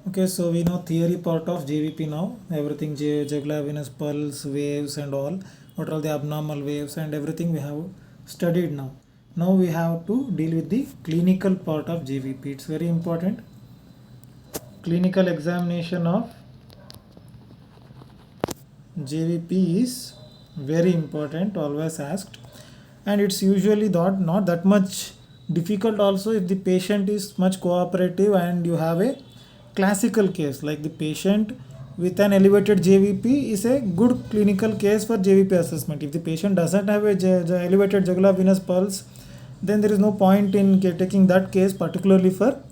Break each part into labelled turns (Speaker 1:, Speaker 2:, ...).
Speaker 1: Okay, so we know theory part of JVP now. Everything jugular venous pulse, waves and all. What are the abnormal waves and everything we have studied now. Now we have to deal with the clinical part of JVP. It's very important. Clinical examination of JVP is very important, always asked. And it's usually not that much difficult also if the patient is much cooperative and you have a classical case like the patient with an elevated JVP is a good clinical case for JVP assessment. If the patient doesn't have a elevated jugular venous pulse, then there is no point in taking that case particularly for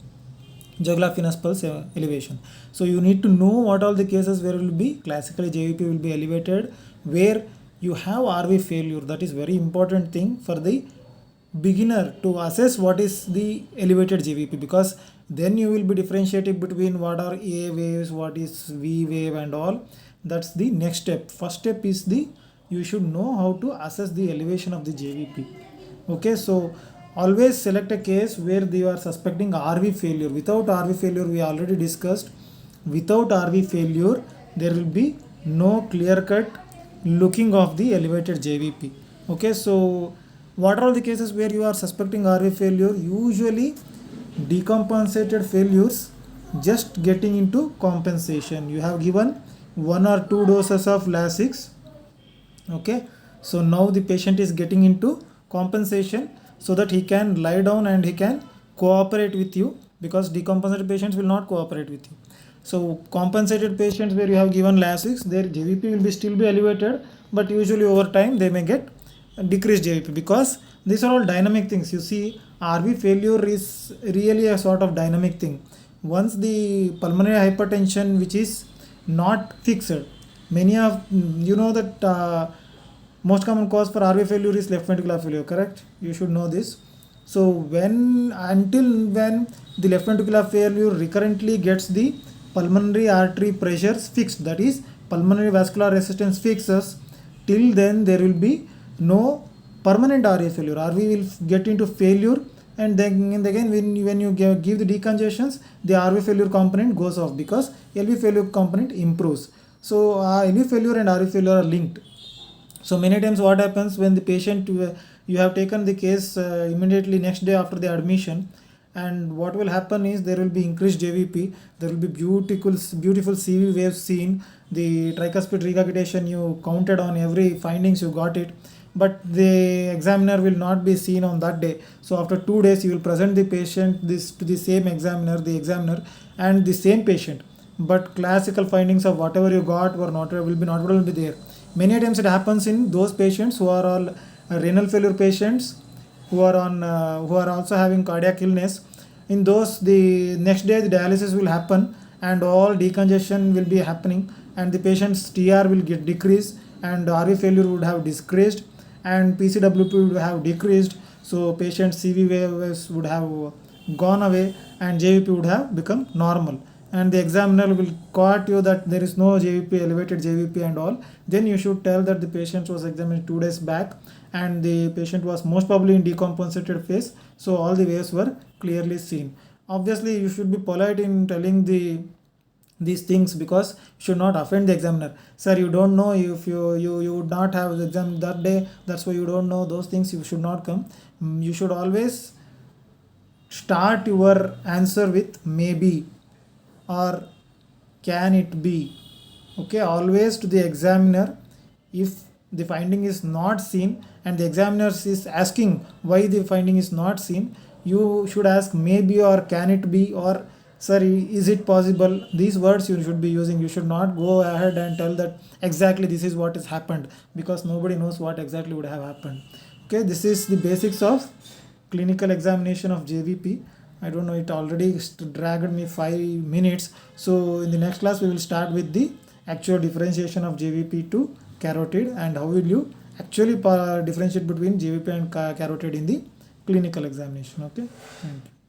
Speaker 1: jugular venous pulse elevation. So you need to know what all the cases where will be classically JVP will be elevated, where you have RV failure. That is very important thing for the beginner to assess what is the elevated JVP, because then you will be differentiating between what are A waves, what is V wave and all. That's the next step. First step is you should know how to assess the elevation of the JVP. Okay, so always select a case where you are suspecting RV failure. Without RV failure, we already discussed, without RV failure there will be no clear cut looking of the elevated JVP. Okay, so what are all the cases where you are suspecting RV failure? Usually decompensated failures just getting into compensation. You have given 1 or 2 doses of Lasix. Okay, so now the patient is getting into compensation so that he can lie down and he can cooperate with you, because decompensated patients will not cooperate with you. So compensated patients where you have given Lasix, their JVP will be still be elevated, but usually over time they may get decreased JVP, because these are all dynamic things. You see, RV failure is really a sort of dynamic thing. Once the pulmonary hypertension which is not fixed, many of you know that most common cause for RV failure is left ventricular failure, correct? You should know this. So until when the left ventricular failure recurrently gets the pulmonary artery pressures fixed, that is pulmonary vascular resistance fixes, till then there will be no permanent RV failure. RV will get into failure, and then again when you give the decongestions, the RV failure component goes off because LV failure component improves. So LV failure and RV failure are linked. So many times what happens when the patient, you have taken the case immediately next day after the admission, and what will happen is there will be increased JVP, there will be beautiful CV waves seen, the tricuspid regurgitation you counted on every findings, you got it, but the examiner will not be seen on that day. So after 2 days you will present the patient to the same examiner, and the same patient, but classical findings of whatever you got will be there. Many times it happens in those patients who are all renal failure patients, who are also having cardiac illness. In those, the next day the dialysis will happen and all decongestion will be happening, and the patient's TR will get decreased, and RV failure would have decreased, and PCWP would have decreased. So patient CV waves would have gone away and JVP would have become normal, and the examiner will quote you that there is no JVP, elevated JVP and all. Then you should tell that the patient was examined 2 days back and the patient was most probably in decompensated phase, so all the waves were clearly seen. Obviously you should be polite in telling these things, because you should not offend the examiner. Sir, you don't know, if you would not have the exam that day, that's why you don't know. Those things you should not come. You should always start your answer with maybe or can it be. Okay, always to the examiner. If the finding is not seen and the examiner is asking why the finding is not seen, you should ask maybe or can it be, or sir, is it possible. These words you should be using. You should not go ahead and tell that exactly this is what has happened, because nobody knows what exactly would have happened. Okay, this is the basics of clinical examination of JVP. I don't know, it already dragged me 5 minutes. So in the next class we will start with the actual differentiation of JVP to carotid, and how will you actually differentiate between JVP and carotid in the clinical examination. Okay, thank you.